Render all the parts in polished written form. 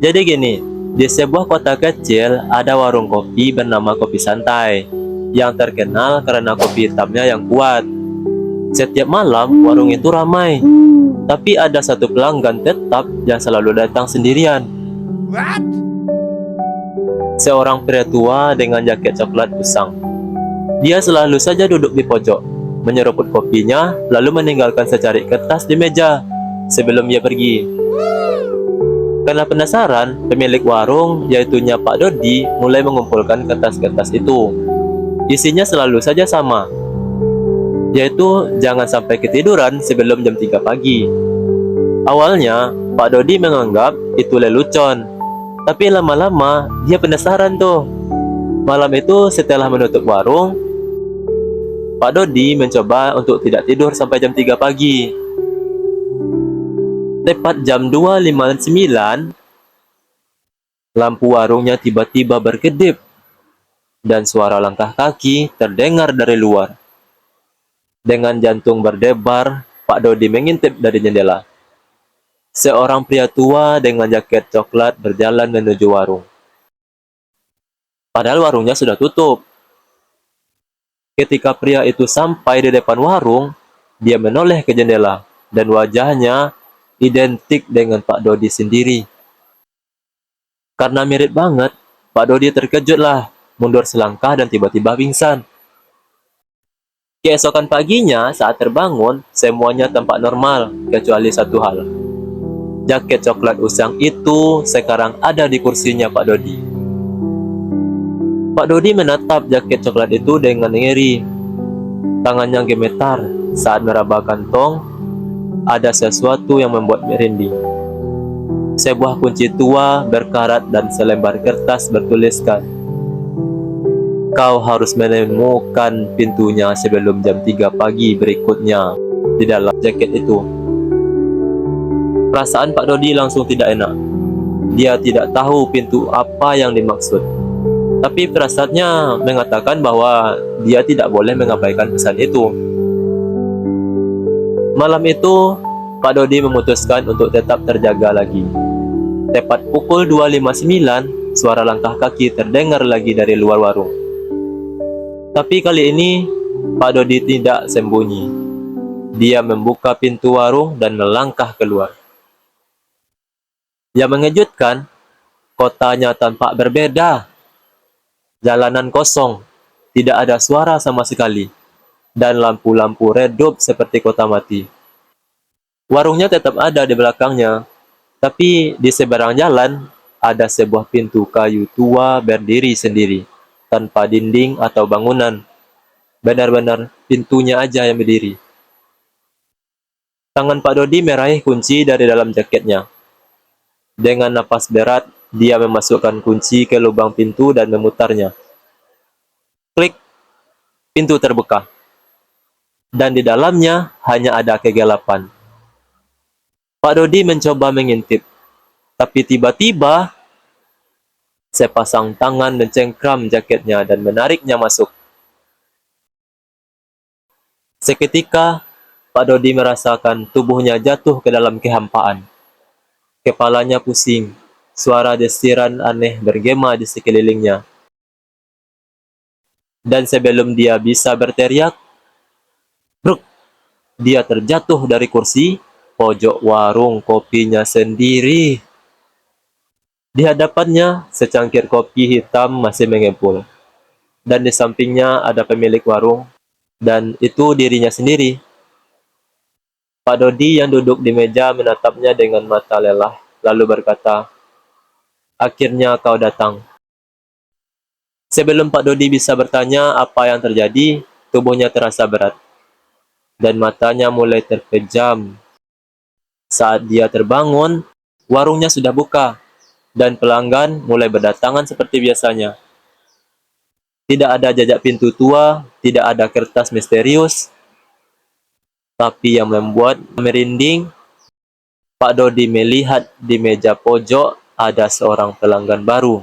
Jadi gini, di sebuah kota kecil ada warung kopi bernama Kopi Santai yang terkenal karena kopi hitamnya yang kuat. Setiap malam warung itu ramai, tapi ada satu pelanggan tetap yang selalu datang sendirian. Seorang pria tua dengan jaket coklat usang. Dia selalu saja duduk di pojok, menyeruput kopinya, lalu meninggalkan secari kertas di meja sebelum dia pergi. Karena penasaran, pemilik warung, yaitunya Pak Dodi, mulai mengumpulkan kertas-kertas itu. Isinya selalu saja sama, yaitu jangan sampai ketiduran sebelum jam 3 pagi. Awalnya, Pak Dodi menganggap itu lelucon, tapi lama-lama dia penasaran tuh. Malam itu setelah menutup warung, Pak Dodi mencoba untuk tidak tidur sampai jam 3 pagi. Tepat jam 2.59, lampu warungnya tiba-tiba berkedip dan suara langkah kaki terdengar dari luar. Dengan jantung berdebar, Pak Dodi mengintip dari jendela. Seorang pria tua dengan jaket coklat berjalan menuju warung. Padahal warungnya sudah tutup. Ketika pria itu sampai di depan warung, dia menoleh ke jendela dan wajahnya identik dengan Pak Dodi sendiri. Karena mirip banget, Pak Dodi terkejutlah, mundur selangkah dan tiba-tiba pingsan. Keesokan paginya, saat terbangun, semuanya tampak normal, kecuali satu hal. Jaket coklat usang itu sekarang ada di kursinya Pak Dodi. Pak Dodi menatap jaket coklat itu dengan ngeri. Tangannya gemetar saat meraba kantong. Ada sesuatu yang membuat merinding. Sebuah kunci tua berkarat dan selembar kertas bertuliskan, "Kau harus menemukan pintunya sebelum jam 3 pagi berikutnya." Di dalam jaket itu, perasaan Pak Dodi langsung tidak enak. Dia tidak tahu pintu apa yang dimaksud, tapi perasaannya mengatakan bahwa dia tidak boleh mengabaikan pesan itu. Malam itu, Pak Dodi memutuskan untuk tetap terjaga lagi. Tepat pukul 2.59, suara langkah kaki terdengar lagi dari luar warung. Tapi kali ini, Pak Dodi tidak sembunyi. Dia membuka pintu warung dan melangkah keluar. Yang mengejutkan, kotanya tampak berbeda. Jalanan kosong, tidak ada suara sama sekali, dan lampu-lampu redup seperti kota mati. Warungnya tetap ada di belakangnya, tapi di seberang jalan ada sebuah pintu kayu tua berdiri sendiri, tanpa dinding atau bangunan. Benar-benar pintunya aja yang berdiri. Tangan Pak Dodi meraih kunci dari dalam jaketnya. Dengan napas berat, dia memasukkan kunci ke lubang pintu dan memutarnya. Klik, pintu terbuka. Dan di dalamnya hanya ada kegelapan. Pak Dodi mencoba mengintip, tapi tiba-tiba sepasang tangan mencengkram jaketnya dan menariknya masuk. Seketika, Pak Dodi merasakan tubuhnya jatuh ke dalam kehampaan. Kepalanya pusing, suara desiran aneh bergema di sekelilingnya. Dan sebelum dia bisa berteriak, bruk, dia terjatuh dari kursi pojok warung kopinya sendiri. Di hadapannya, secangkir kopi hitam masih mengepul. Dan di sampingnya ada pemilik warung, dan itu dirinya sendiri. Pak Dodi yang duduk di meja menatapnya dengan mata lelah, lalu berkata, "Akhirnya kau datang." Sebelum Pak Dodi bisa bertanya apa yang terjadi, tubuhnya terasa berat, dan matanya mulai terpejam. Saat dia terbangun, warungnya sudah buka, dan pelanggan mulai berdatangan seperti biasanya. Tidak ada jejak pintu tua, tidak ada kertas misterius, tapi yang membuat merinding, Pak Dodi melihat di meja pojok ada seorang pelanggan baru.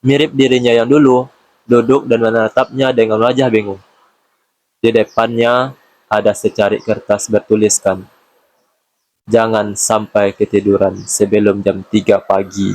Mirip dirinya yang dulu, duduk dan menatapnya dengan wajah bingung. Di depannya ada secari kertas bertuliskan, "Jangan sampai ketiduran sebelum jam 3 pagi."